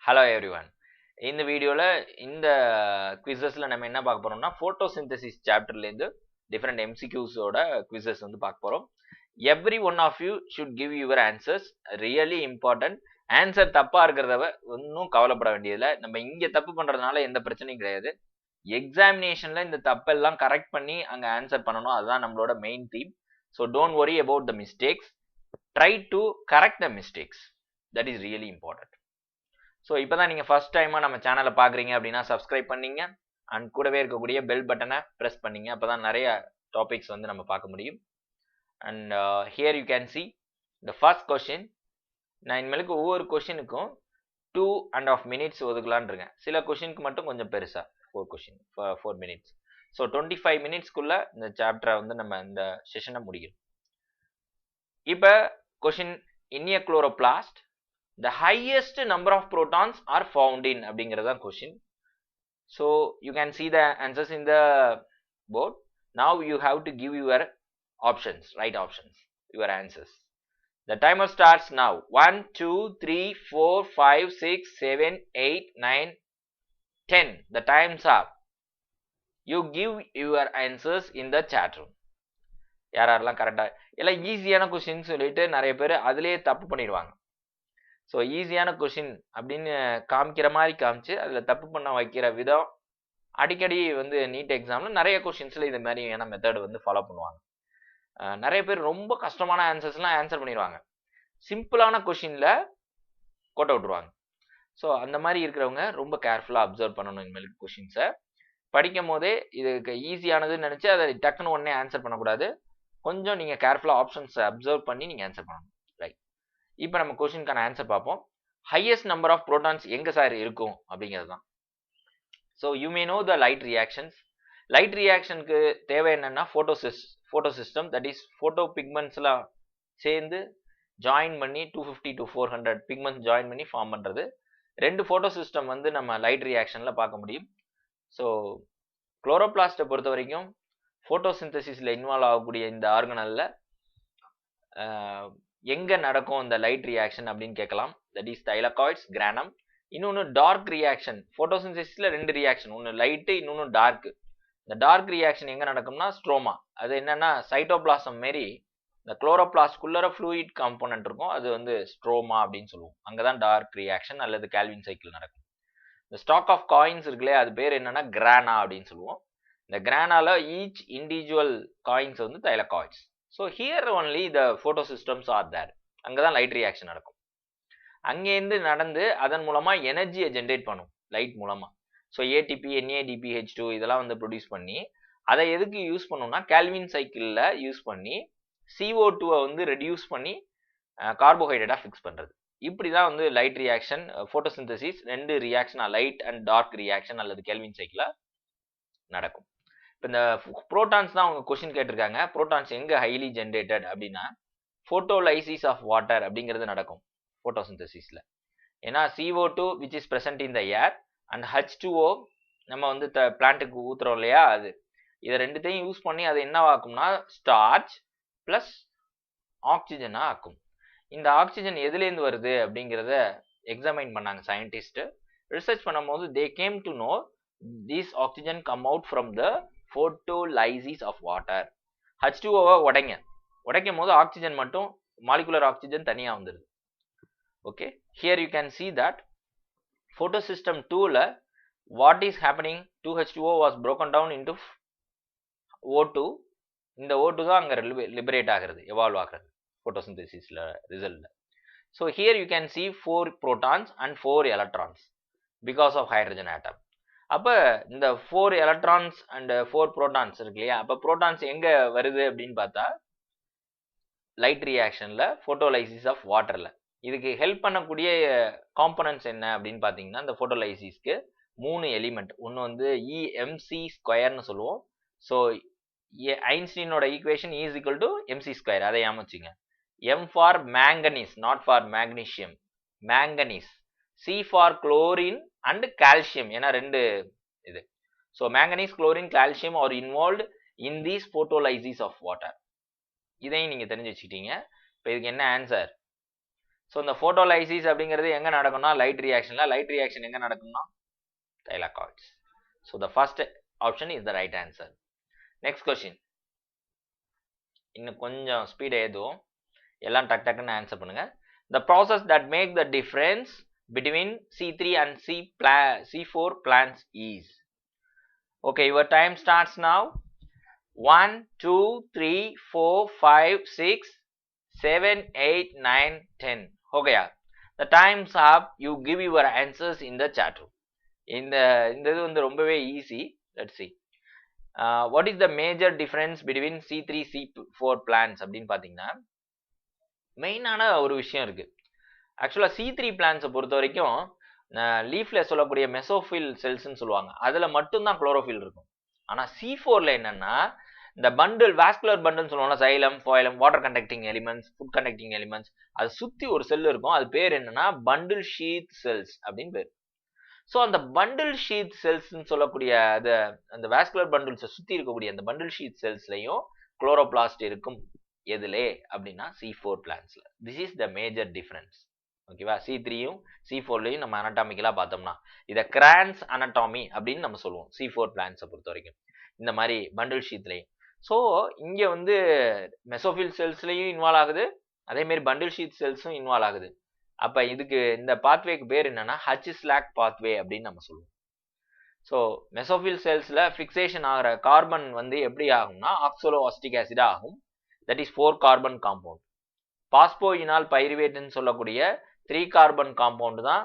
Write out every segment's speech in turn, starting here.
Hello everyone. இந்த வீடியோல இந்த குவிசஸ்ல நம்ம என்ன பார்க்க போறோம்னா photosynthesis சாப்டர்ல இருந்து different MCQs ஓட quizzes வந்து பார்க்க போறோம். Every one of you should give your answers. Really important. Answer தப்பா இருக்கிறதவ ஒன்றும் கவலைப்பட வேண்டியதில்லை. நம்ம இங்க தப்பு பண்றதுனால எந்த பிரச்சனையும் கிடையாது. எக்ஸாமினேஷன்ல இந்த தப்பெல்லாம் கரெக்ட் பண்ணி அங்க ஆன்சர் பண்ணணும். அதுதான் நம்மளோட main theme. So don't worry about the mistakes. Try to correct the mistakes. That is really important. So இப்போ தான் நீங்கள் ஃபர்ஸ்ட் டைமாக நம்ம சேனலை பார்க்குறீங்க அப்படின்னா சப்ஸ்கிரைப் பண்ணிங்க அண்ட் கூடவே இருக்கக்கூடிய பெல் பட்டனை ப்ரெஸ் பண்ணிங்க அப்போ தான் நிறைய டாபிக்ஸ் வந்து நம்ம பார்க்க முடியும். And here you can see the first question. நான் இனிமேலுக்கு ஒவ்வொரு கொஷினுக்கும் 2.5 minutes ஒதுக்கலான் இருக்கேன். சில கொஷினுக்கு மட்டும் கொஞ்சம் பெருசாக 4 minutes. ஸோ 25 minutesக்குள்ளே இந்த சாப்டரை வந்து நம்ம இந்த செஷனை முடிக்கிறோம். இப்போ question in a chloroplast the highest number of protons are found in அப்படிங்கிறது தான் question. So you can see the answers in the board. Now you have to give your options, right options, your answers. The timer starts now. 1 2 3 4 5 6 7 8 9 10. The time's up. You give your answers in the chat room. யாரெல்லாம் கரெக்டா எல்லாம் ஈஸியான question சொல்லிட்டு நிறைய பேர் அதுலயே தப்பு பண்ணிடுவாங்க. ஸோ ஈஸியான கொஷின் அப்படின்னு காமிக்கிற மாதிரி காமிச்சு அதில் தப்பு பண்ண வைக்கிற விதம் அடிக்கடி வந்து நீட் எக்ஸாமில் நிறைய கொஷின்ஸில் இது மாதிரியான மெத்தட் வந்து ஃபாலோ பண்ணுவாங்க. நிறைய பேர் ரொம்ப கஷ்டமான ஆன்சர்ஸ்லாம் ஆன்சர் பண்ணிடுவாங்க. சிம்பிளான கொஷினில் கோட்டை விட்டுருவாங்க. ஸோ அந்த மாதிரி இருக்கிறவங்க ரொம்ப கேர்ஃபுல்லாக அப்சர்வ் பண்ணணும் இனிமேலுக்கு கொஷின்ஸை. படிக்கும் போதே இதுக்கு ஈஸியானதுன்னு நினச்சி அதை டக்குன்னு உடனே ஆன்சர் பண்ணக்கூடாது. கொஞ்சம் நீங்கள் கேர்ஃபுல்லாக ஆப்ஷன்ஸை அப்சர்வ் பண்ணி நீங்கள் ஆன்சர் பண்ணணும். இப்போ நம்ம கொஸ்டினுக்கான ஆன்சர் பார்ப்போம். ஹையஸ்ட் நம்பர் ஆஃப் ப்ரோட்டான்ஸ் எங்க சார் இருக்கும் அப்படிங்கிறது தான். So you may know the light reactions. Light ரியாக்ஷனுக்கு தேவை என்னன்னா photo system, that is photo பிக்மெண்ட்ஸ்லாம் சேர்ந்து ஜாயின் பண்ணி 250 to 400 பிக்மெண்ட்ஸ் ஜாயின் பண்ணி ஃபார்ம் பண்ணுறது. 2 ஃபோட்டோ சிஸ்டம் வந்து நம்ம லைட் ரியாக்ஷனில் பார்க்க முடியும். ஸோ குளோரோபிளாஸ்ட்டை பொறுத்த வரைக்கும் ஃபோட்டோசிந்தசிஸில் இன்வால்வ் ஆகக்கூடிய இந்த ஆர்கனலில் எங்க நடக்கும் இந்த லைட் ரியாக்ஷன் அப்படின்னு கேட்கலாம். That is thylakoids, granum. இன்னொன்று டார்க் ரியாக்ஷன். ஃபோட்டோசிந்தசிஸ்ல 2 ரியாக்ஷன், ஒன்று லைட்டு இன்னொன்று டார்க். இந்த டார்க் ரியாக்ஷன் எங்க நடக்கும்னா ஸ்ட்ரோமா. அது என்னன்னா சைட்டோபிளாசம் மாரி இந்த குளோரோபிளாஸ்ட்குள்ளர ஃப்ளூயிட் காம்போனன்ட் இருக்கும், அது வந்து ஸ்ட்ரோமா அப்படின்னு சொல்லுவோம். அங்கதான் டார்க் ரியாக்ஷன் அல்லது கால்வின் சைக்கிள் நடக்கும். இந்த ஸ்டாக் ஆஃப் காயின்ஸ் இருக்குல்லையே, அது பேர் என்னன்னா கிரானா அப்படின்னு சொல்லுவோம். இந்த கிரானால ஈச் இண்டிவிஜுவல் காயின்ஸ் வந்து thylakoids. So here only the photo systems are there. அங்கே தான் லைட் ரியாக்ஷன் நடக்கும். அங்கேருந்து நடந்து அதன் மூலமாக எனர்ஜியை ஜென்ரேட் பண்ணும் லைட் மூலமாக. ஸோ ஏடிபி, NADP, H2 இதெல்லாம் வந்து ப்ரொடியூஸ் பண்ணி அதை எதுக்கு யூஸ் பண்ணோம்னா கால்வின் சைக்கிளில் யூஸ் பண்ணி CO2-வை வந்து ரெடியூஸ் பண்ணி கார்போஹைட்ரேட்டாக ஃபிக்ஸ் பண்ணுறது. இப்படி தான் வந்து லைட் ரியாக்ஷன், ஃபோட்டோசிந்தசிஸ் 2 ரியாக்ஷனாக லைட் அண்ட் டார்க் ரியாக்ஷன் அல்லது கால்வின் சைக்கிளில் நடக்கும். இப்போ இந்த புரோட்டான்ஸ் தான் அவங்க கொஸ்டின் கேட்டிருக்காங்க. புரோட்டான்ஸ் எங்க ஹைலி ஜென்ரேட்டட் அப்படின்னா போட்டோலைசிஸ் ஆஃப் வாட்டர் அப்படிங்கிறது நடக்கும் போட்டோசிந்தசிஸ்ல. ஏன்னா CO2 which is present in the air and H2O நம்ம வந்து பிளான்ட்டுக்கு ஊத்துறோம் இல்லையா, அது இதை ரெண்டுத்தையும் யூஸ் பண்ணி அதை என்ன ஆக்கும்னா ஸ்டார்ச் பிளஸ் ஆக்சிஜனா ஆக்கும். இந்த ஆக்சிஜன் எதுலேருந்து வருது அப்படிங்கிறத எக்ஸாமைன் பண்ணாங்க சயின்டிஸ்ட். ரிசர்ச் பண்ணும்போது they came to know this oxygen come out from the photolysis of water. H2O-வை உடைக்கும் போது ஆக்சிஜன் மட்டும், மாலிகுலர் ஆக்சிஜன் தனியா வந்துருது. Okay, here you can see that photosystem 2ல what is happening, 2H2O was broken down into O2. இந்த O2 தான் அங்க liberate ஆகிறது, evolve ஆகிறது photosynthesisல ரிசல்ட்ல. So here you can see 4 protons and 4 electrons because of hydrogen atom. அப்போ இந்த 4 electrons and 4 protons இருக்கு இல்லையா, அப்போ புரோட்டான்ஸ் எங்க வருது அப்படின்னு பார்த்தா லைட் ரியாக்ஷன்ல ஃபோட்டோலைசிஸ் ஆஃப் வாட்டர்ல. இதுக்கு ஹெல்ப் பண்ணக்கூடிய காம்பனன்ட்ஸ் என்ன அப்படின்னு பார்த்தீங்கன்னா இந்த ஃபோட்டோலைசிஸ்க்கு 3 எலிமெண்ட். ஒன்று வந்து EMC² சொல்லுவோம். ஸோ ஐன்ஸ்டீனோட ஈக்குவேஷன் E = MC². அதை ஏமாச்சுங்க. M for manganese, not for magnesium, manganese. C for chlorine and calcium, ஏன்னா 2 இது. So manganese, chlorine, calcium are involved in these photolysis of water. இதையும் நீங்க தெரிஞ்சு வச்சுக்கிட்டீங்க. இப்போ இதுக்கு என்ன ஆன்சர்? ஸோ இந்த ஃபோட்டோலைசிஸ் அப்படிங்கிறது எங்கே நடக்கும்னா லைட் ரியாக்ஷனில். லைட் ரியாக்ஷன் எங்கே நடக்கும்னா தைலகாய்ட்ஸ். So the first option is the right answer. Next question, இன்னும் கொஞ்சம் ஸ்பீடை ஏதுவோம், எல்லாம் டக் டக்குன்னு ஆன்சர் பண்ணுங்க. The process that make the difference between C3 and C4 plants is. Okay, your time starts now. 1 2 3 4 5 6 7 8 9 10. Okay, the time's up. You give your answers in the chat room. இந்த இது வந்து ரொம்பவே easy. Let's see. What is the major difference between C3 C4 plants அப்படின்னு பார்த்தீங்கன்னா மெயினான ஒரு விஷயம் இருக்கு. ஆக்சுவலாக C3 பிளான்ஸை பொறுத்த வரைக்கும் லீஃப்ல சொல்லக்கூடிய மெசோஃபில் செல்ஸ்ன்னு சொல்லுவாங்க, அதில் மட்டும்தான் குளோரோஃபில் இருக்கும். ஆனால் C4ல என்னன்னா இந்த பண்டில், வாஸ்குலர் பண்டில்னு சொல்லுவாங்க, xylem, phloem, water conducting elements, food conducting elements, அது சுற்றி ஒரு செல் இருக்கும். அது பேர் என்னன்னா பண்டில் ஷீத் செல்ஸ் அப்படின்னு பேர். ஸோ அந்த பண்டில் ஷீத் செல்ஸ்ன்னு சொல்லக்கூடிய அந்த வாஸ்குலர் பண்டில்ஸை சுற்றி இருக்கக்கூடிய அந்த பண்டில் ஷீத் செல்ஸ்லையும் குளோரோபிளாஸ்ட் இருக்கும். எதுலே அப்படின்னா C4 பிளான்ஸ்ல. This is the major difference. ஓகேவா? C3யும் C4லையும் நம்ம அனட்டாமிக்கலா பார்த்தோம்னா இதை கிரான்ஸ் அனட்டாமி அப்படின்னு நம்ம சொல்லுவோம் C4 பிளான்ஸை பொறுத்த வரைக்கும், இந்த மாதிரி பண்டில் ஷீத்லையும். ஸோ இங்க வந்து மெசோஃபில் செல்ஸ்லையும் இன்வால்வ் ஆகுது, அதே மாதிரி பண்டில் ஷீத் செல்ஸும் இன்வால்வ் ஆகுது. அப்ப இதுக்கு இந்த பாத்வேக்கு பேர் என்னன்னா H-SLAC பாத்வே அப்படின்னு நம்ம சொல்லுவோம். ஸோ மெசோஃபில் செல்ஸ்ல ஃபிக்சேஷன் ஆகிற கார்பன் வந்து எப்படி ஆகும்னா ஆக்சோலோஅசிட்டிக் ஆசிட் ஆகும். That is 4 carbon compound. Phosphoenol பைருவேட்னு சொல்லக்கூடிய 3 கார்பன் காம்பவுண்ட் தான்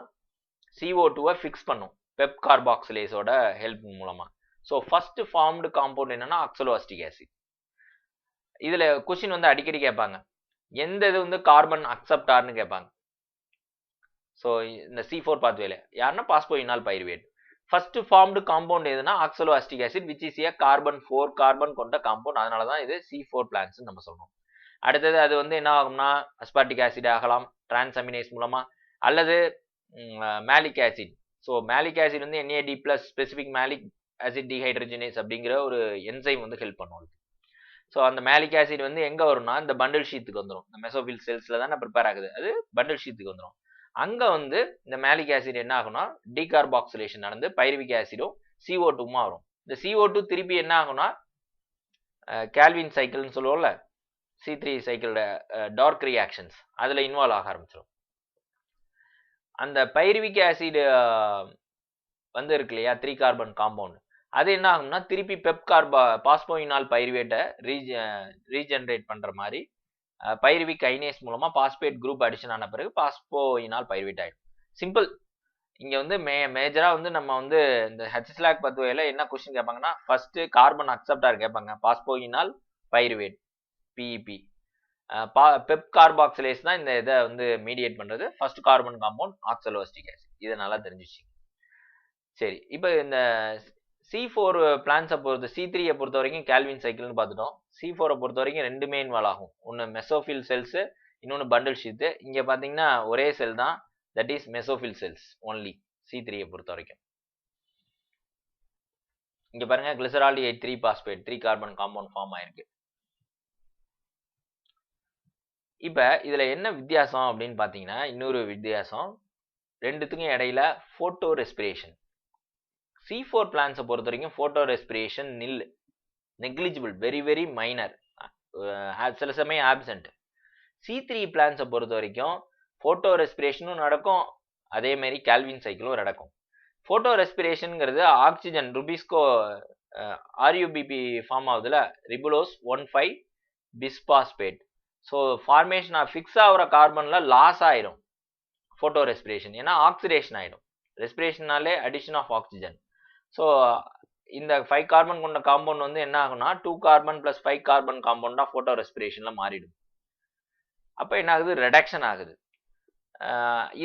CO2வை ஃபிக்ஸ் பண்ணும் பெப் கார்பாக்சிலேஸோட ஹெல்ப் மூலமா. ஸோ ஃபர்ஸ்ட் ஃபார்ம்டு காம்பவுண்ட் என்னன்னா ஆக்சோலோஅசிட்டிக் ஆசிட். இதுல கொஸ்டின் வந்து அடிக்கடி கேட்பாங்க, எந்த இது வந்து கார்பன் அக்செப்டார்னு கேட்பாங்க. ஸோ இந்த C4 பாத்வேல யாருன்னா phosphoenol pyruvate. First formed compound எதுனா oxaloacetic acid which is a carbon 4 carbon கொண்ட காம்பவுண்ட். அதனால தான் இது C4 பிளான்ஸ் நம்ம சொல்றோம். அடுத்தது அது வந்து என்ன ஆகும்னா அஸ்பார்டிக் ஆசிட் ஆகலாம் டிரான்ஸ்அமினேஸ் மூலமா, அல்லது malic acid. So malic acid வந்து NAD+ specific malic acid dehydrogenase அப்படிங்கிற ஒரு என்சைம் வந்து ஹெல்ப் பண்ணும். ஸோ அந்த மேலிக் ஆசிட் வந்து எங்க வரும்னா இந்த பண்டில் ஷீத்துக்கு வந்துடும். இந்த மெசோஃபில் செல்ஸ்ல தானே ப்ரிப்பேர் ஆகுது, அது பண்டில் ஷீத்துக்கு வந்துடும். அங்க வந்து இந்த மேலிக் ஆசிட் என்ன ஆகும்னா டீகார்பாக்சிலேஷன் நடந்து பைருவிக் ஆசிடும் CO2மா வரும். இந்த CO2 திருப்பி என்ன ஆகும்னா கால்வின் சைக்கிள்னு சொல்லுவோம்ல, C3 சைக்கிளோட டார்க் ரியாக்ஷன்ஸ் அதுல இன்வால்வ் ஆக ஆரம்பிச்சிடும். அந்த பைருவிக் ஆசிட் வந்து இருக்கு இல்லையா 3 கார்பன் காம்பவுண்ட், அது என்ன ஆகும்னா திருப்பி பெப் பாஸ்போயினால் பைருவேட்டை ரீஜெனரேட் பண்ற மாதிரி பைருவிக் கைனேஸ் மூலமா பாஸ்பேட் குரூப் அடிஷன் ஆன பிறகு பாஸ்போயினால் பைருவேட் ஆயிடும். சிம்பிள். இங்க வந்து மேஜரா வந்து நம்ம வந்து இந்த H-SLAC பாத்வேல என்ன கொஸ்டின் கேட்பாங்கன்னா ஃபர்ஸ்ட் கார்பன் அக்செப்டார் கேட்பாங்க, phosphoenol pyruvate PEP. PEP carboxylase தான் இந்த இதை வந்து மீடியேட் பண்றது. First carbon compound oxaloacetic acid. இதை நல்லா தெரிஞ்சுச்சு. சரி, இப்போ இந்த C4 பிளான்ஸை பொறுத்த C3யை பொறுத்த வரைக்கும் கால்வின் சைக்கிள்னு பார்த்துட்டோம். C4 பொறுத்த வரைக்கும் ரெண்டுமே இன்வால்வ் ஆகும். ஒன்று மெசோஃபில் செல்ஸ், இன்னொன்று பண்டில் ஷீத்து. இங்க பாத்தீங்கன்னா ஒரே செல் தான், that is mesophyll cells only C3யை பொறுத்த வரைக்கும். இங்க பாருங்க glyceraldehyde 3 phosphate 3 carbon compound form ஆயிருக்கு. இப்ப இதுல என்ன வித்தியாசம் அப்படின்னு பாத்தீங்கன்னா, இன்னொரு வித்தியாசம் ரெண்டுத்துக்கும் இடையில போட்டோ ரெஸ்பிரேஷன். C4 பிளான்ஸை பொறுத்த வரைக்கும் போட்டோ ரெஸ்பிரேஷன் நில், நெக்லிஜிபிள், வெரி வெரி மைனர், சில சமயம் ஆப்சென்ட். C3 பிளான்ஸை பொறுத்த வரைக்கும் போட்டோ ரெஸ்பிரேஷனும் நடக்கும், அதே மாதிரி கால்வின் சைக்கிளும் நடக்கும். போட்டோ ரெஸ்பிரேஷன்ங்கிறது ஆக்சிஜன் ருபிஸ்கோ RUBP ஃபார்ம் ஆகுதுல, ribulose 1,5 bisphosphate. So formation fix ஆகிற கார்பன்ல லாஸ் ஆயிடும் போட்டோ ரெஸ்பிரேஷன், ஏன்னா ஆக்சிடேஷன் ஆயிடும். ரெஸ்பிரேஷனாலே அடிஷன் ஆஃப் ஆக்சிஜன். ஸோ இந்த 5 கார்பன் கொண்ட காம்பவுண்ட் வந்து என்ன ஆகும்னா 2 கார்பன் + 5 கார்பன் காம்பவுண்டா போட்டோ ரெஸ்பிரேஷன்ல மாறிடும். அப்போ என்ன ஆகுது, ரெடக்ஷன் ஆகுது.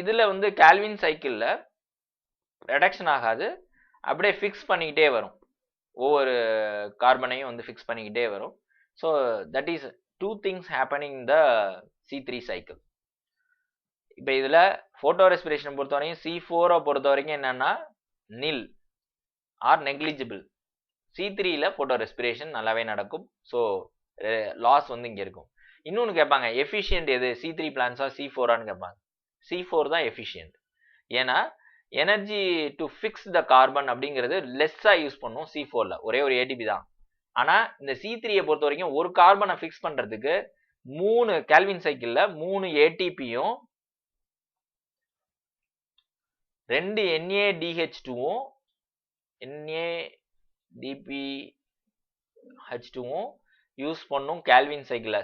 இதுல வந்து கால்வின் சைக்கிள்ல ரெடக்ஷன் ஆகாது, அப்படியே ஃபிக்ஸ் பண்ணிக்கிட்டே வரும், ஒவ்வொரு கார்பனையும் வந்து ஃபிக்ஸ் பண்ணிக்கிட்டே வரும். So that is 2 things happening in the C3 cycle. இப்போ இதுல போட்டோ ரெஸ்பிரேஷன் பொறுத்த வரைக்கும் C4 பொறுத்த வரைக்கும் என்னன்னா நில் ஆர் நெக்லிஜிபிள். C3ல போட்டோ ரெஸ்பிரேஷன் நல்லாவே நடக்கும். ஸோ லாஸ் வந்து இங்க இருக்கும். இன்னொன்று கேட்பாங்க, எஃபிஷியன்ட் எது C3 பிளான்ஸா C4ஆன்னு கேட்பாங்க. C4 தான் எஃபிஷியன்ட். ஏன்னா energy to fix the carbon அப்படிங்கிறது லெஸ்ஸா யூஸ் பண்ணும் C4ல, ஒரே ஒரு ATP தான். ஆனா இந்த C3யை பொறுத்த வரைக்கும் ஒரு கார்பனை ஃபிக்ஸ் பண்றதுக்கு 3 கேல்வின் சைக்கிள்ல 3 ATPயும் 2 NADH2வும் NADPH2வும் யூஸ் பண்ணும் கேல்வின் சைக்கிள்ல.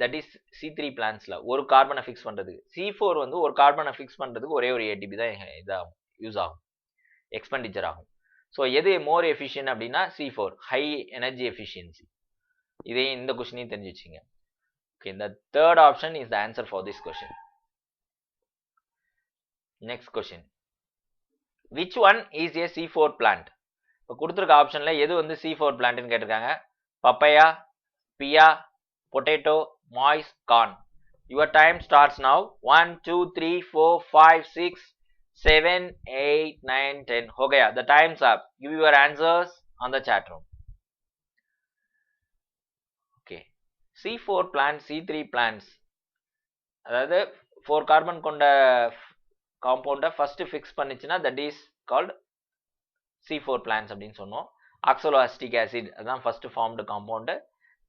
தட் இஸ் C3 பிளான்ஸ்ல ஒரு கார்பனை ஃபிக்ஸ் பண்றதுக்கு. C4 வந்து ஒரு கார்பனை ஃபிக்ஸ் பண்றதுக்கு ஒரே ஒரு ATP தான் இதாகும், யூஸ் ஆகும், எக்ஸ்பெண்டிச்சர் ஆகும். ஸோ எது மோர் எஃபிஷியன்ட் அப்படின்னா C4, ஹை எனர்ஜி எஃபிஷியன்சி. இதையும் இந்த கொஸ்டினையும் தெரிஞ்சு வச்சுங்க. Okay, the third option is the answer for this question. Next question. Which one is a C4 plant? இப்போ கொடுத்துருக்க ஆப்ஷன்ல எது வந்து C4 பிளான்ட்னு கேட்டிருக்காங்க. Papaya, pea, potato, maize, corn. Your time starts now. 1 2 3 4 5 6 7 8 9 10. हो गया. The time's up. Give your answers on the chat room. Okay. C4 plants, C3 plants. அதாவது 4 கார்பன் கொண்ட காம்பவுண்டை ஃபர்ஸ்ட் ஃபிக்ஸ் பண்ணிச்சுன்னா that is called C4 plants அப்படின்னு சொன்னோம். Oxaloacetic acid அதுதான் first formed compound.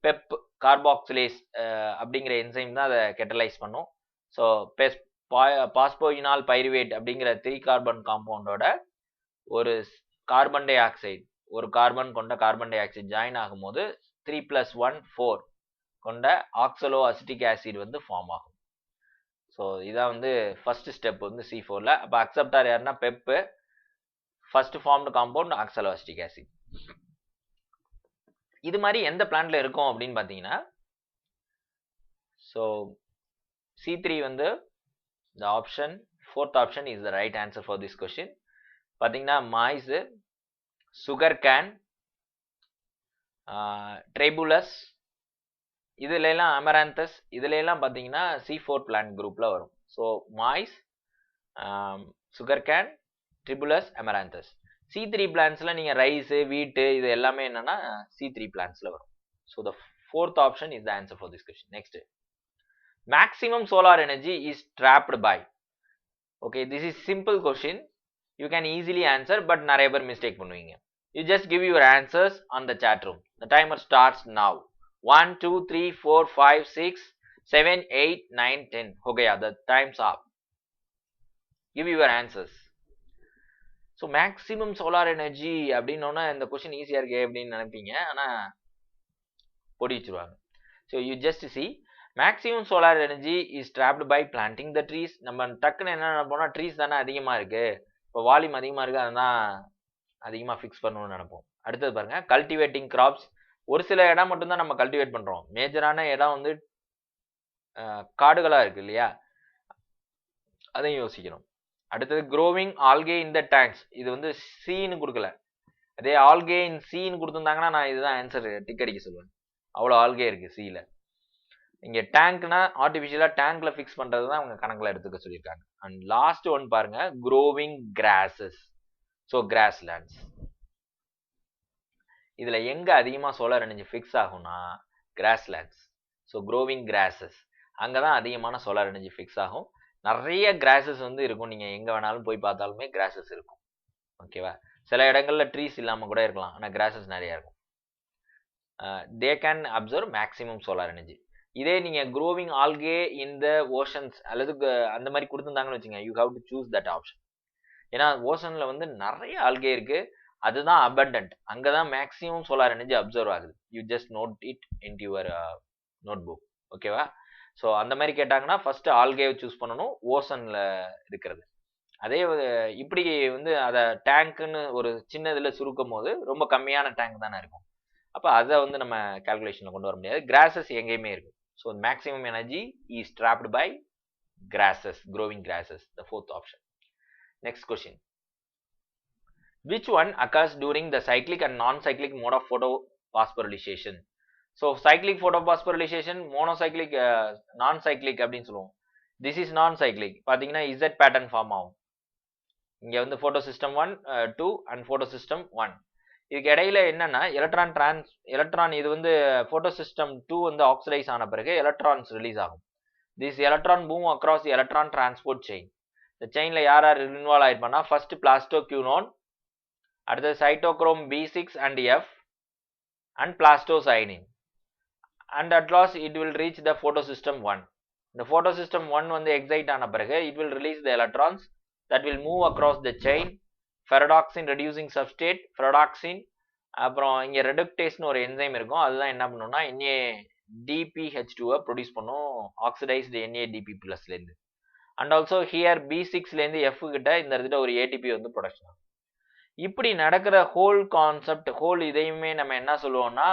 PEP carboxylase அப்படிங்கிற என்சைம் தான் அதை கெட்டலைஸ் பண்ணும். ஸோ பாஸ்போயினால் பைருவேட் அப்படிங்கிற 3 கார்பன் காம்பவுண்டோட ஒரு கார்பன் டை ஆக்சைடு, ஒரு கார்பன் கொண்ட கார்பன் டை ஆக்சைடு ஜாயின் ஆகும்போது 3 + 1 4 கொண்ட ஆக்சலோ அசிட்டிக் ஆசிட் வந்து ஃபார்ம் ஆகும். ஸோ இதான் வந்து ஃபர்ஸ்ட் ஸ்டெப் வந்து C4ல. அப்போ அக்செப்டார் யாருன்னா pep, first formed compound oxalo acetic acid. இது மாதிரி எந்த பிளான்ட்ல இருக்கும் அப்படின்னு பார்த்தீங்கன்னா, ஸோ C3 வந்து the option, fourth option is the right answer for this question. பார்த்தீங்கன்னா மாய்ஸ், சுகர் கேன், ட்ரைபுலஸ், இதுல எல்லாம் அமராந்தஸ், இதுல எல்லாம் பார்த்தீங்கன்னா C4 பிளான்ட் குரூப்ல வரும். So maize, sugar cane, tribulus, amaranthus. C3 பிளான்ட்ஸ்ல நீங்க ரைஸ், வீட்டு இது எல்லாமே என்னன்னா C3 பிளான்ட்ஸ்ல வரும். ஸோ the fourth option is the answer for this question. Next, maximum solar energy is trapped by. Okay, this is simple question. You can easily answer, but நிறைய பேர் மிஸ்டேக் பண்ணுவீங்க. You just give your answers on the chat room. The timer starts now. 1 2 3 4 5 6 7 8 9 10. हो गया. The time's up. Give your answers. So maximum solar energy அப்படின்னோன்னா இந்த question ஈஸியா இருக்கே அப்படின்னு நினைப்பீங்க. ஆனா பொடிச்சிருவாங்க. So you just see, maximum solar energy is trapped by planting the trees. நம்ம டக்குன்னு என்ன நினைப்போம்னா ட்ரீஸ் தானே அதிகமா இருக்கு, இப்போ வால்யூம் அதிகமா இருக்கு, அதான் அதிகமா ஃபிக்ஸ் பண்ணணும்னு நினைப்போம். அடுத்தது பாருங்க, கல்டிவேட்டிங் கிராப்ஸ். ஒரு சில இடம் மட்டும்தான் நம்ம கல்டிவேட் பண்றோம். மேஜரான இடம் வந்து காடுகளா இருக்கு இல்லையா, அதையும் யோசிக்கணும். அடுத்தது growing algae in the tanks. இது வந்து சீன்னு கொடுக்கல, அதே ஆல்கே இன் சீன்னு கொடுத்துருந்தாங்கன்னா நான் இதுதான் ஆன்சர் டிக் அடிக்க சொல்லுவேன். அவ்வளோ ஆல்கே இருக்கு சீல. இங்க டேங்க்னா ஆர்டிஃபிஷியலா டேங்க்ல ஃபிக்ஸ் பண்றது தான் அவங்க கணக்குல எடுத்துக்க சொல்லியிருக்காங்க. அண்ட் லாஸ்ட் ஒன் பாருங்க, growing grasses. So grass lands. இதுல எங்க அதிகமா சோலார் எனர்ஜி ஃபிக்ஸ் ஆகும்னா grass lands. So growing grasses அங்கதான் அதிகமான சோலார் எனர்ஜி ஃபிக்ஸ் ஆகும். நிறைய கிராசஸ் வந்து இருக்கும், நீங்க எங்க வேணாலும் போய் பார்த்தாலுமே கிராசஸ் இருக்கும். ஓகேவா, சில இடங்கள்ல ட்ரீஸ் இல்லாம கூட இருக்கலாம், ஆனா கிராசஸ் நிறைய இருக்கும். They can absorb maximum solar energy. இதே நீங்க growing algae in the oceans அல்லது அந்த மாதிரி கொடுத்துருந்தாங்கன்னு வச்சுங்க, you have to choose that option. ஏன்னா ஓஷன்ல வந்து நிறைய ஆல்கே இருக்கு, அதுதான் அபண்டன்ட், அங்கதான் மேக்ஸிமம் சோலார் எனர்ஜி அப்சர்வ் ஆகுது. You just note it in your notebook. ஓகேவா, ஸோ அந்த மாதிரி கேட்டாங்கன்னா ஃபர்ஸ்ட் ஆல்கேவை சூஸ் பண்ணணும் ஓஷன்ல இருக்கிறது. அதே இப்படி வந்து அதை டேங்க்னு ஒரு சின்ன இதுல சுருக்கும் போது ரொம்ப கம்மியான டேங்க் தானே இருக்கும், அப்போ அதை வந்து நம்ம கால்குலேஷன்ல கொண்டு வர முடியாது. கிராசஸ் எங்கேயுமே இருக்கும். So maximum energy is trapped by grasses, growing grasses, the fourth option. Next question. Which one occurs during the cyclic and non-cyclic mode of photophosphorylation? So cyclic photophosphorylation, monocyclic, non-cyclic அப்படின்னு சொல்லுவோம். This is non-cyclic. பார்த்தீங்கன்னா Z pattern form ஆகும். இங்க வந்து photosystem 1, 2 and photosystem 1. இதுக்கு இடையில என்னன்னா electron இது வந்து photosystem 2 வந்து ஆக்சிடைஸ் ஆன பிறகு எலக்ட்ரான்ஸ் ரிலீஸ் ஆகும். This electron move across the electron transport chain. இந்த செயின்ல யார் யார் இன்வால்வ் ஆயிருப்பான்னா ஃபர்ஸ்ட் பிளாஸ்டோக்யூனோன், அடுத்தது cytochrome B6 and F and plastocyanine, and at last it will reach the photosystem 1. இந்த photosystem 1 வந்து எக்ஸைட் ஆன பிறகு it will release the electrons that will move across the chain. ferredoxin reducing substrate, ferredoxin, அப்புறம் இங்க ரெடுக்டேஸ்னு ஒரு enzyme இருக்கும், அதுதான் என்ன பண்ணும்னா NADPH2 ப்ரொடியூஸ் பண்ணும் ஆக்சிடைஸ்டு NADP+ இருந்து. அண்ட் ஆல்சோ ஹியர் B6 இருந்து F கிட்ட இந்த இடத்துல ஒரு ATP வந்து ப்ரொடக்ஷன் ஆகும். இப்படி நடக்கிற ஹோல் கான்செப்ட், ஹோல் இதையுமே நம்ம என்ன சொல்லுவோம்னா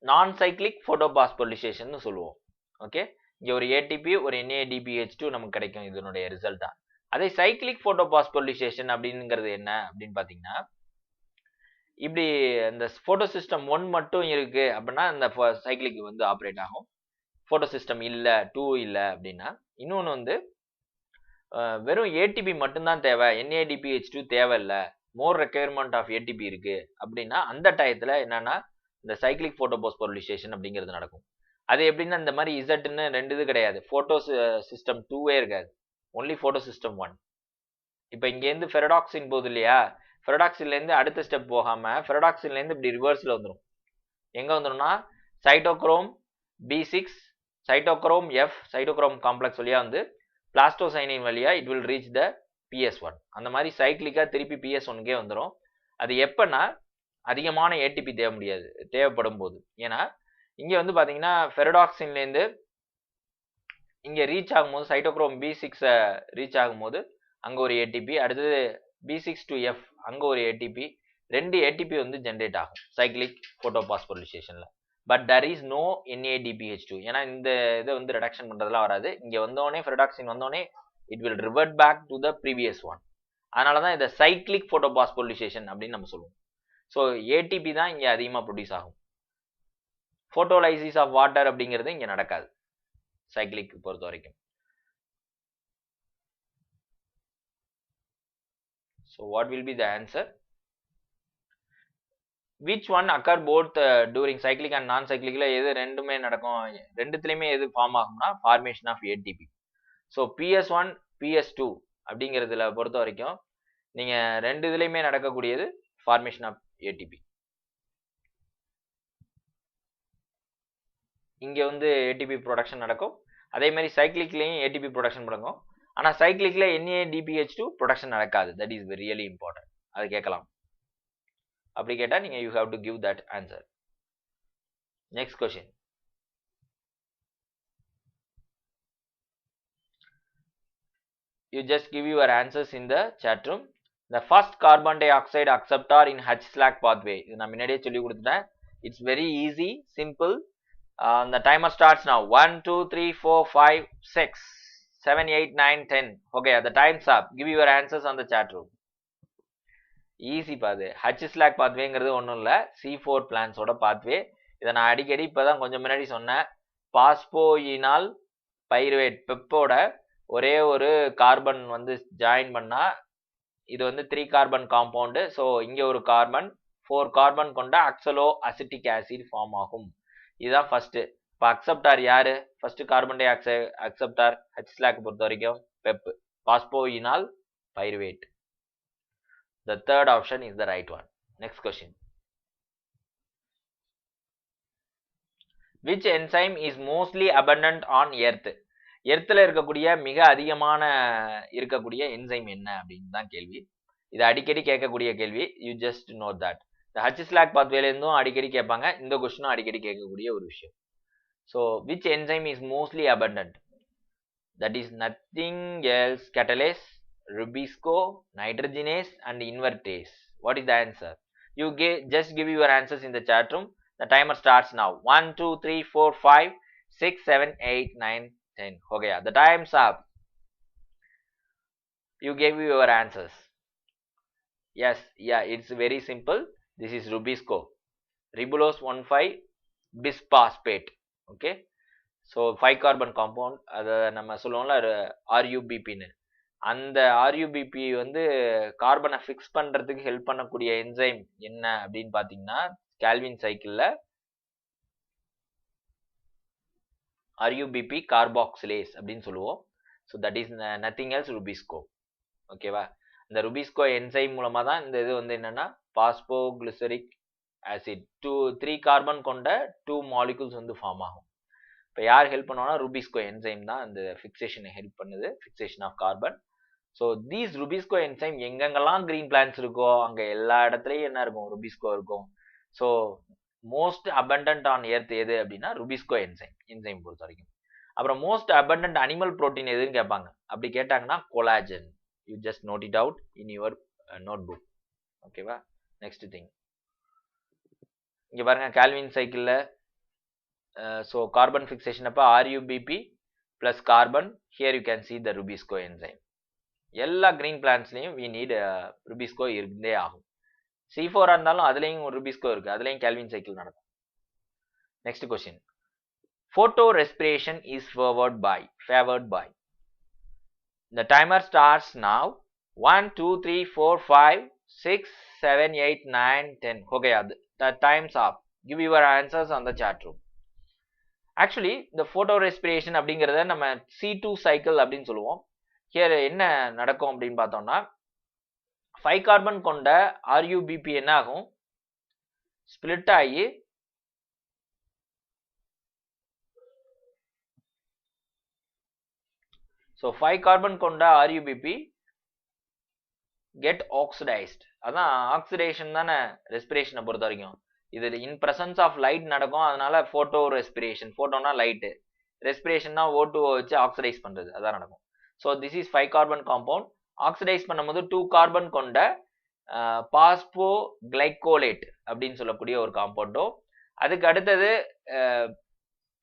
நான் சைக்ளிக் போட்டோபாஸ்போரிலேஷன் சொல்லுவோம். ஓகே, இங்க ஒரு ATP ஒரு NADPH2 நமக்கு கிடைக்கும் இதனுடைய ரிசல்ட்டா. அதே சைக்ளிக் போட்டோபாஸ்போரிலேஷன் அப்படிங்கிறது என்ன அப்படின்னு பாத்தீங்கன்னா, இப்படி இந்த போட்டோ சிஸ்டம் 1 மட்டும் இருக்கு அப்படின்னா இந்த சைக்ளிக் வந்து ஆப்ரேட் ஆகும். போட்டோ சிஸ்டம் இல்ல 2 இல்ல அப்படின்னா, இன்னொன்னு வந்து வெறும் ATP மட்டும்தான் தேவை, NADPH2 தேவையில்ல, மோர் ரெக்யர்மெண்ட் ஆஃப் ATP இருக்கு அப்படின்னா அந்த டயத்துல என்னன்னா இந்த சைக்ளிக் போட்டோபாஸ்போரிலேஷன் அப்படிங்கிறது நடக்கும். அது எப்படின்னா இந்த மாதிரி இசட்னு 2 இது கிடையாது, போட்டோ சிஸ்டம் 2வே இருக்காது, ஒன்லி போட்டோ சிஸ்டம் 1. இப்போ இங்கேருந்து ஃபெரடாக்சின் போகுது இல்லையா, ஃபெரடாக்சின்லேருந்து அடுத்த ஸ்டெப் போகாம ஃபெரடாக்சின்லேருந்து இப்படி ரிவர்ஸில் வந்துடும். எங்கே வந்துடும்னா cytochrome B6, cytochrome F, cytochrome complex வழியாக வந்து பிளாஸ்டோசைனின் வழியாக it will reach the PS1. அந்த மாதிரி சைக்ளிக்காக திருப்பி PS1க்கே வந்துடும். அது எப்போன்னா அதிகமான ATP தேவைப்படும் போது. ஏன்னா இங்கே வந்து பார்த்தீங்கன்னா ஃபெரடாக்சின்லேருந்து இங்கே ரீச் ஆகும்போது சைட்டோக்ரோம் B6 ரீச் ஆகும்போது அங்கே ஒரு ATP, அடுத்தது B6 to F அங்கே ஒரு ATP, 2 ATP வந்து ஜென்ரேட் ஆகும் சைக்ளிக் போட்டோபாஸ்போரிலேஷனில். But there is no NADPH2, ஏன்னா இந்த இதை வந்து ரிடக்ஷன் பண்ணுறதுலாம் வராது. இங்கே வந்தோடனே ஃபெரடாக்சின் வந்தோடனே it will revert back to the previous one. அதனால தான் இதை சைக்ளிக் போட்டோபாஸ்போரிலேஷன் அப்படின்னு நம்ம சொல்லுவோம். ஸோ ATP தான் இங்கே அதிகமாக ப்ரொடியூஸ் ஆகும். ஃபோட்டோலைசிஸ் ஆஃப் வாட்டர் அப்படிங்கிறது இங்கே நடக்காது சைக்ளிக் பொறுத்த வரைக்கும். So what will be the answer? Which one occur both during cyclic and non-cyclic? எது ரெண்டுமே நடக்கும், ரெண்டுத்துலையுமே எது ஃபார்ம் ஆகும்னா formation of ATP. So PS1 PS2 அப்படிங்கிறதுல பொறுத்த வரைக்கும் நீங்க ரெண்டு இதுலையுமே நடக்கக்கூடியது formation of ATP. இங்க வந்து ATP ப்ரொடக்ஷன் நடக்கும், அதே மாதிரி சைக்ளிக்லயும் ATP ப்ரொடக்ஷன் நடக்கும். ஆனா சைக்ளிக்ல NADPH2 ப்ரொடக்ஷன் நடக்காது. That is really important. அது கேட்கலாம். அப்படி கேட்டா நீங்க you have to give that answer. Next question. You just give your answers in the chat room. The first carbon dioxide acceptor in H-Slack pathway. இது நான் முன்னாடியே சொல்லி கொடுத்துட்டேன். It's very easy, simple. The timer starts now. 1 2 3 4 5 6 7 8 9 10. Okay, the time's up. Give your answers on the chat room. Easy பாது. H-Slack pathwayங்கிறது ஒன்றும் இல்லை, C4 பிளான்ஸோட pathway. இதை நான் அடிக்கடி இப்போதான் கொஞ்சம் முன்னாடி சொன்னேன். பாஸ்போயினால் பைருவேட் பெப்போட ஒரே ஒரு கார்பன் வந்து ஜாயின் பண்ணா இது வந்து 3 கார்பன் காம்பவுண்டு. ஸோ இங்கே ஒரு கார்பன் 4 கார்பன் கொண்ட ஆக்சலோ அசிட்டிக் ஆசிட் ஃபார்ம் ஆகும். இதுதான் ஃபர்ஸ்ட். இப்போ அக்செப்டார் யாரு? First carbon dioxide acceptor H-Slack பொறுத்த வரைக்கும் PEP, phosphoenol pyruvate. The third option is the right one. Next question. Which enzyme is mostly abundant on earth? எர்த்தில் இருக்கக்கூடிய மிக அதிகமான இருக்கக்கூடிய என்சைம் என்ன அப்படின்னு தான் கேள்வி. இது அடிக்கடி கேட்கக்கூடிய கேள்வி. You just know that. இந்த H-Slack பாத்வேலேருந்தும் அடிக்கடி கேட்பாங்க, இந்த கொஸ்டினும் அடிக்கடி கேட்கக்கூடிய ஒரு விஷயம். So which enzyme is mostly abundant? That is nothing else. Catalase, Rubisco, nitrogenase and invertase. What is the answer? You just give your answers in the chat room. The timer starts now. 1 2 3 4 5 6 7 8 9 10. Okay, the time's up. You gave your answers. Yes, yeah, it's very simple. This is Rubisco, ribulose 1,5 bisphosphate. Okay, so 5 carbon compound. அதை நம்ம சொல்லுவோம்ல RUBP ன்னு. அந்த RUBP வந்து கார்பனை fix பண்றதுக்கு help பண்ணக்கூடிய enzyme என்ன அப்படின்னு பாத்தீங்கன்னா, கால்வின் சைக்கிள்ல RUBP கார்பாக்சிலேஸ் அப்படின்னு சொல்லுவோம். So that is nothing else RuBisCO. ஓகேவா? இந்த ருபிஸ்கோ என்சைம் மூலமாக தான் இந்த இது வந்து என்னன்னா பாஸ்போகிளிசரிக் ஆசிட் 3 கார்பன் கொண்ட 2 மாலிகுல்ஸ் வந்து ஃபார்ம் ஆகும். இப்போ யார் ஹெல்ப் பண்ணுவோம்னா ருபிஸ்கோ என்சைம் தான் இந்த ஃபிக்சேஷனை ஹெல்ப் பண்ணுது, fixation of carbon. So these rubisco enzyme எங்கெங்கெல்லாம் கிரீன் பிளான்ஸ் இருக்கோ அங்கே எல்லா இடத்துலையும் என்ன இருக்கும், ருபிஸ்கோ இருக்கும். So most abundant on earth எது அப்படின்னா ருபிஸ்கோ என்சைம் பொறுத்த வரைக்கும். அப்புறம் மோஸ்ட் அபண்டன்ட் அனிமல் புரோட்டீன் எதுன்னு கேட்பாங்க. அப்படி கேட்டாங்கன்னா collagen. You just note it out in your notebook. ஓகேவா? நெக்ஸ்ட் திங் இங்கே பாருங்க, கால்வின் சைக்கிளில் ஸோ கார்பன் ஃபிக்சேஷன் அப்போ RUBP plus carbon, here you can see the rubisco enzyme. எல்லா கிரீன் பிளான்ட்ஸ்லையும் வி நீட் ருபிஸ்கோ இருந்தே ஆகும். C4 இருந்தாலும் அதுலேயும் ஒரு ருபிஸ்கோ இருக்குது, அதுலேயும் கால்வின் சைக்கிள் நடக்கும். Next question, photo respiration is favored by. The timer starts now. 1 2 3 4 5 6 7 8 9 10. Okay, the time's up. Give your answers on the chat room. Actually the photo respiration அப்படிங்கறத நம்ம C2 cycle அப்படின்னு சொல்லுவோம். Here என்ன நடக்கும் அப்படின்னு பார்த்தோம்னா 5 carbon கொண்ட RUBP என்ன ஆகும், ஸ்பிளிட் ஆகி ஸோ 5 கார்பன் கொண்ட RUBP கெட் ஆக்சிடைஸ்ட். அதான் ஆக்சிடேஷன் தானே ரெஸ்பிரேஷனை பொறுத்த வரைக்கும். இது இன் பிரசன்ஸ் ஆஃப் லைட் நடக்கும், அதனால போட்டோ ரெஸ்பிரேஷன். போட்டோனா லைட்டு, ரெஸ்பிரேஷன்னா O2 வச்சு ஆக்சிடைஸ் பண்ணுறது, அதான் நடக்கும். So this is 5 carbon compound. Oxidise பண்ணும்போது 2 கார்பன் கொண்ட பாஸ்போ கிளைகோலேட் அப்படின்னு சொல்லக்கூடிய ஒரு காம்பவுண்டோ, அதுக்கு அடுத்தது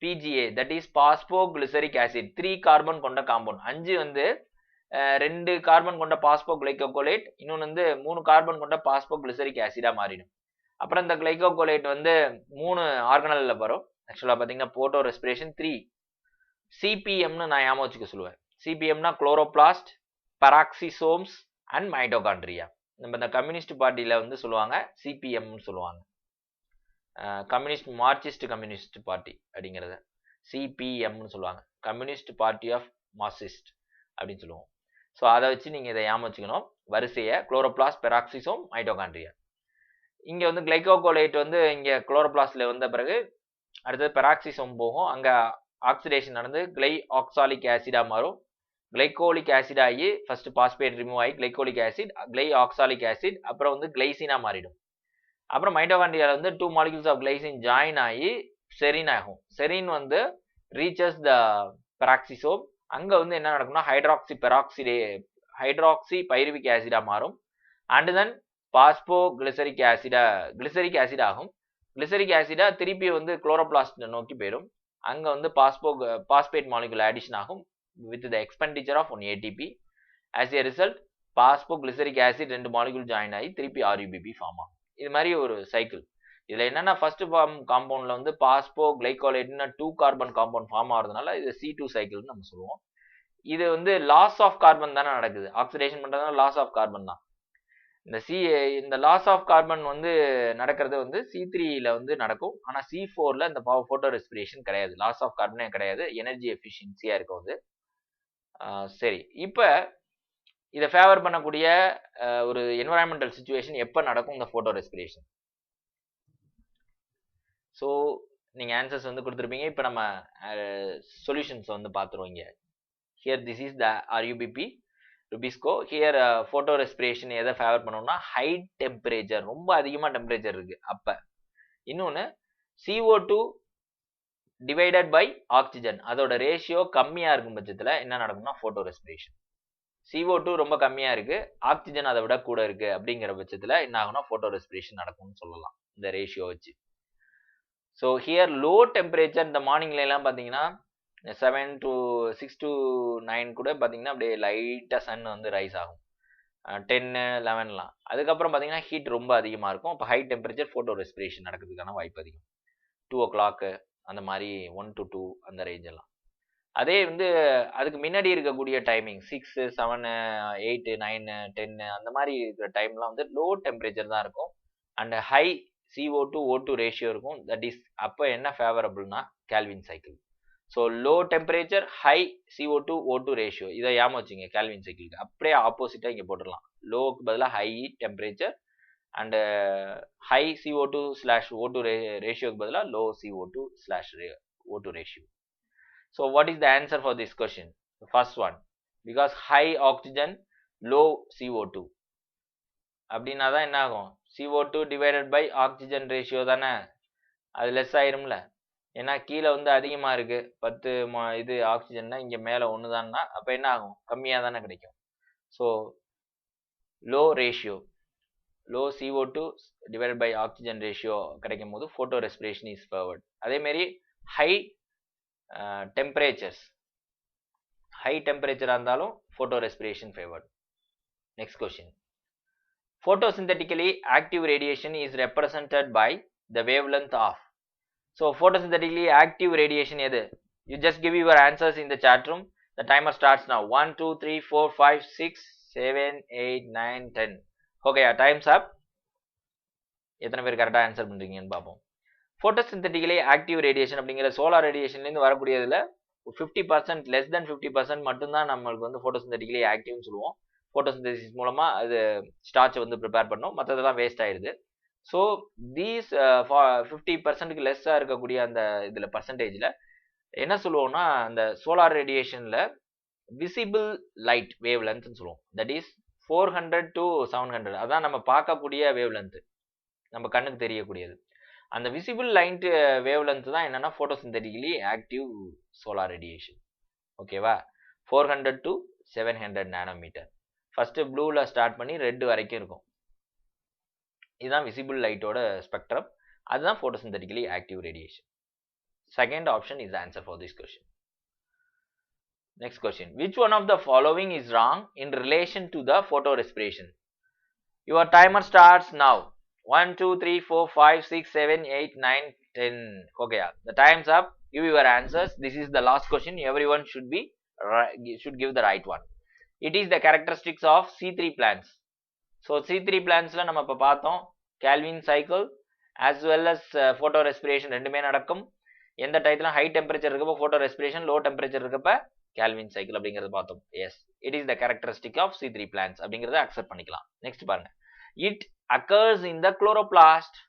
PGA that is பாஸ்போகிளிசரிக் acid 3 carbon கொண்ட காம்பவுண்ட். 5 வந்து 2 கார்பன் கொண்ட பாஸ்போ கிளைகோலேட், இன்னொன்று வந்து 3 கார்பன் கொண்ட பாஸ்போகிளிசரிக் ஆசிடா மாறிடும். அப்புறம் இந்த கிளைகோலேட் வந்து 3 ஆர்கனல்ல வரும். ஆக்சுவலாக பார்த்தீங்கன்னா போட்டோ ரெஸ்பிரேஷன் 3 CPMனு நான் ஞாபகம் வச்சுக்க சொல்லுவேன். CPMனா குளோரோபிளாஸ்ட், பராக்சிசோம்ஸ் அண்ட் மைட்டோகாண்ட்ரியா. நம்ம இந்த கம்யூனிஸ்ட் பார்ட்டியில் வந்து சொல்லுவாங்க CPMனு சொல்லுவாங்க. கம்யூனிஸ்ட் மார்க்சிஸ்ட் கம்யூனிஸ்ட் பார்ட்டி அப்படிங்கிறத CPMனு சொல்லுவாங்க, கம்யூனிஸ்ட் பார்ட்டி ஆஃப் மார்க்சிஸ்ட் அப்படின்னு சொல்லுவோம். ஸோ அதை வச்சு நீங்கள் இதை ஞாபகம் வச்சுக்கணும் வரிசையை, குளோரோபிளாஸ்ட், பெராக்சிசோம், மைட்டோகாண்ட்ரியா. இங்கே வந்து கிளைகோகோலேட் வந்து இங்கே குளோரோபிளாஸ்டில் வந்த பிறகு அடுத்தது பெராக்சிசோம் போகும், அங்கே ஆக்சிடேஷன் நடந்து கிளை ஆக்சாலிக் ஆசிடாக மாறும். கிளைகோலிக் ஆசிட் ஆகி ஃபர்ஸ்ட் பாஸ்பேட் ரிமூவ் ஆகி கிளைகோலிக் ஆசிட், கிளை ஆக்சாலிக் ஆசிட், அப்புறம் வந்து கிளைசினாக மாறிடும். அப்புறம் மைட்டோகாண்ட்ரியாவில் வந்து 2 மாலிகுல்ஸ் ஆஃப் கிளைசின் ஜாயின் ஆகி செரின் ஆகும். செரின் வந்து ரீச்சஸ் த பெராக்சிசோம். அங்கே வந்து என்ன நடக்கும்னா ஹைட்ராக்சி பைருவிக் ஆசிடாக மாறும். And then phospho glyceric acid ஆகும். கிளிசரிக் ஆசிடா திருப்பி வந்து குளோரோபிளாஸ்ட் நோக்கி போயிடும். அங்கே வந்து பாஸ்பேட் மாலிகுல் ஆடிஷன் ஆகும் with the expenditure of 1 ATP. as a result பாஸ்போகிளிசரிக் acid 2 molecule join ஆகி திருப்பி RUBP ஃபார்ம் ஆகும். இது மாதிரி ஒரு சைக்கிள். இதில் என்னன்னா ஃபர்ஸ்ட் ஃபார்ம் காம்பவுண்டில் வந்து பாஸ்போ கிளைகோலேட்னா 2 கார்பன் காம்பவுண்ட் ஃபார்ம் ஆகிறதுனால இது C2 சைக்கிள்னு நம்ம சொல்லுவோம். இது வந்து லாஸ் ஆஃப் கார்பன் தானே நடக்குது, ஆக்சிடேஷன் பண்ணுறதுனால லாஸ் ஆஃப் கார்பன் தான். இந்த லாஸ் ஆஃப் கார்பன் வந்து நடக்கிறது வந்து C3ல வந்து நடக்கும். ஆனால் C4ல இந்த போட்டோ ரெஸ்பிரேஷன் கிடையாது, லாஸ் ஆஃப் கார்பனே கிடையாது, எனர்ஜி எஃபிஷியன்சியாக இருக்கும் அது. சரி, இப்போ இதை ஃபேவர் பண்ணக்கூடிய ஒரு என்வரான்மெண்டல் சுச்சுவேஷன் எப்போ நடக்கும் இந்த போட்டோ ரெஸ்பிரேஷன்? ஸோ நீங்கள் ஆன்சர்ஸ் வந்து கொடுத்துருப்பீங்க. இப்போ நம்ம சொல்யூஷன்ஸ் வந்து பார்த்துருவோங்க. Here this is the RUBP rubisco. Here photo respiration எதை ஃபேவர் பண்ணோம்னா ஹை டெம்பரேச்சர், ரொம்ப அதிகமாக டெம்பரேச்சர் இருக்குது அப்போ. இன்னொன்று CO2 டிவைடட் பை ஆக்சிஜன், அதோட ரேஷியோ கம்மியாக இருக்கும் பட்சத்தில் என்ன நடக்கும்னா போட்டோ ரெஸ்பிரேஷன். CO2 ரொம்ப கம்மியாக இருக்குது, ஆக்சிஜன் அதை விட கூட இருக்குது அப்படிங்கிற பட்சத்தில் என்ன ஆகும்னா போட்டோ ரெஸ்பிரேஷன் நடக்கும்னு சொல்லலாம் இந்த ரேஷியோ வச்சு. ஸோ ஹியர் லோ டெம்பரேச்சர் இந்த மார்னிங்லாம் பார்த்தீங்கன்னா 7 to 6 to 9 கூட பார்த்தீங்கன்னா அப்படியே லைட்டாக சன் வந்து ரைஸ் ஆகும், 10 11லாம். அதுக்கப்புறம் பார்த்தீங்கன்னா ஹீட் ரொம்ப அதிகமாக இருக்கும். அப்போ ஹை டெம்பரேச்சர் போட்டோ ரெஸ்பிரேஷன் நடக்கிறதுக்கான வாய்ப்பு அதிகம். 2 o'clock அந்த மாதிரி 1 to 2 அந்த ரேஞ்ச் எல்லாம். அதே வந்து அதுக்கு முன்னாடி இருக்கக்கூடிய டைமிங் 6 7 8 9 10 அந்த மாதிரி இருக்கிற டைம்லாம் வந்து லோ டெம்பரேச்சர் தான் இருக்கும் and high CO2 O2 ratio இருக்கும். தட் இஸ் அப்போ என்ன ஃபேவரபிள்னா Calvin cycle. So low temperature high CO2 O2 ratio இதை ஏமா வச்சுங்க கேல்வின் சைக்கிளுக்கு அப்படியே ஆப்போசிட்டாக இங்கே போட்டுடலாம். லோவுக்கு பதிலாக high temperature and high CO2/O2 ரேஷியோக்கு பதிலாக low CO2/O2 ratio. So what is the answer for this question? First one, because high oxygen low CO2 அப்படின்னா தான் என்ன ஆகும்? CO2 divided by oxygen ratio தானே, அது லெஸ் ஆயிரும்ல. ஏன்னா கீழே வந்து அதிகமாக இருக்குது 10 இது ஆக்சிஜன்னா இங்கே மேலே ஒன்று தான்னா அப்போ என்ன ஆகும்? கம்மியாக தானே கிடைக்கும். So low ratio, low CO2 divided by oxygen ratio கிடைக்கும் போது ஃபோட்டோ ரெஸ்பிரேஷன் இஸ் ஃபேவர்ட். அதேமாரி ஹை டெம்பரேச்சர்ஸ், ஹை டெம்பரேச்சராக இருந்தாலும் photo respiration favoured. Next question, photosynthetically active radiation is represented by the wavelength of. So photosynthetically active radiation எது? You just give your answers in the chat room. The timer starts now. 1 2 3 4 5 6 7 8 9 10. Okay, time's up. எத்தனை பேர் கரெக்டாக answer பண்ணுறீங்கன்னு பார்ப்போம். photosynthetically active radiation அப்படிங்கிற solar ரேடியேஷன்லேருந்து வரக்கூடியதில் 50% less than 50% மட்டும்தான் நம்மளுக்கு வந்து photosynthetically ஆக்டிவ்னு சொல்லுவோம். photosynthesis மூலமாக அது ஸ்டார்ச்சை வந்து ப்ரிப்பேர் பண்ணோம், மற்றதெல்லாம் வேஸ்ட் ஆயிடுது. ஸோ தீஸ் 50%க்கு லெஸ்ஸாக இருக்கக்கூடிய அந்த இதில் பர்சன்டேஜில் என்ன சொல்லுவோம்னா, அந்த சோலார் ரேடியேஷனில் விசிபிள் லைட் வேவ் லென்த்னு சொல்லுவோம். That is 400 to 700. அதான் நம்ம பார்க்கக்கூடிய வேவ் லென்த்து, நம்ம கண்ணுக்கு தெரியக்கூடியது. அந்த விசிபிள் லைட் வேவ் லென்த் தான் என்னென்னா ஃபோட்டோசிந்தட்டிக்கலி ஆக்டிவ் சோலார் ரேடியேஷன். ஓகேவா? 400 to 700 நானோமீட்டர். ஃபஸ்ட்டு ப்ளூவில் ஸ்டார்ட் பண்ணி ரெட் வரைக்கும் இருக்கும். இதுதான் விசிபிள் லைட்டோட ஸ்பெக்ட்ரம். அதுதான் photosynthetically active radiation. Second option is the answer for this question. Next question, which one of the following is wrong in relation to the photorespiration? Your timer starts now. 1 2 3 4 5 6 7 8 9 10. Okay, the time's up. Give your answers. This is the last question. Everyone should give the right one. It is the characteristics of C3 plants. So C3 பிளான்ஸில் நம்ம இப்போ பார்த்தோம், Calvin cycle as well as photo respiration ரெண்டுமே நடக்கும். எந்த டயத்தில் high temperature இருக்கப்போ photo respiration, low temperature இருக்கப்போ கேல்வின் சைக்கிள் அப்படிங்கிறத பார்த்தோம். Yes, it is the characteristic of C3 plants அப்படிங்கிறத அக்செப்ட் பண்ணிக்கலாம். நெக்ஸ்ட் பாருங்க, it occurs in the chloroplast.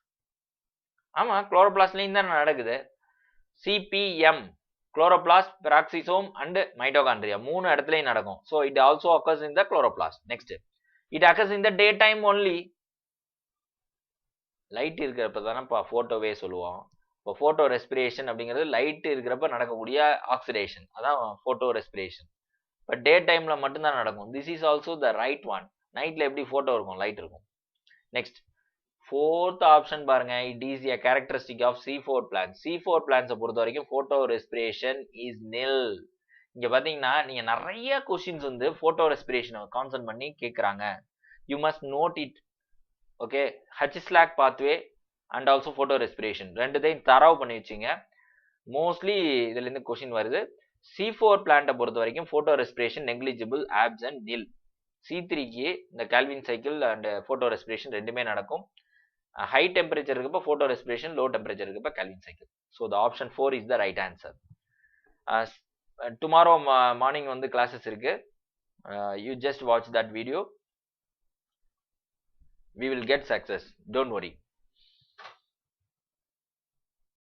ஆமாம், குளோரோபிளாஸ்ட்லேயும் தான் நடக்குது. CPM, chloroplast, peroxisome and mitochondria 3 இடத்துலையும் நடக்கும். So it also occurs in the chloroplast. Next, it occurs in the daytime only. Light இருக்கிறப்ப தானேப்பா ஃபோட்டோவே சொல்லுவோம். இப்போ ஃபோட்டோ ரெஸ்பிரேஷன் அப்படிங்கிறது லைட் இருக்கிறப்ப நடக்கக்கூடிய ஆக்சிடேஷன், அதான் ஃபோட்டோ ரெஸ்பிரேஷன். இப்போ டே டைமில் மட்டும்தான் நடக்கும். This is also the right one. நைட்டில் எப்படி ஃபோட்டோ இருக்கும்? லைட் இருக்கும். நெக்ஸ்ட், ஃபோர்த் ஆப்ஷன் பாருங்க, it is a characteristic of C4 plants. C4 பிளான்ஸை பொறுத்த வரைக்கும் ஃபோட்டோ ரெஸ்பிரேஷன் இஸ் நில். இங்கே பார்த்தீங்கன்னா நீங்கள் நிறைய கொஸ்டின்ஸ் வந்து ஃபோட்டோ ரெஸ்பிரேஷனை கான்சன்ட் பண்ணி கேட்குறாங்க. You must note it. Okay, H-SLAC pathway and also photo respiration ரெண்டுத்தையும் தரவு பண்ணி வச்சுங்க. மோஸ்ட்லி இதுலேருந்து கொஸ்டின் வருது. C4 பிளான்ட்டை பொறுத்த வரைக்கும் photo respiration negligible, absent, nil. C3க்கு இந்த Calvin cycle and photo respiration ரெண்டுமே நடக்கும். ஹை டெம்பரேச்சர் இருக்கப்போ ஃபோட்டோ ரெஸ்பிரேஷன், லோ டெம்பரேச்சர் இருக்கப்போ Calvin cycle. So the option 4 is the right answer. Tomorrow morning வந்து கிளாஸஸ் இருக்கு. You just watch that video. We will get success. Don't worry.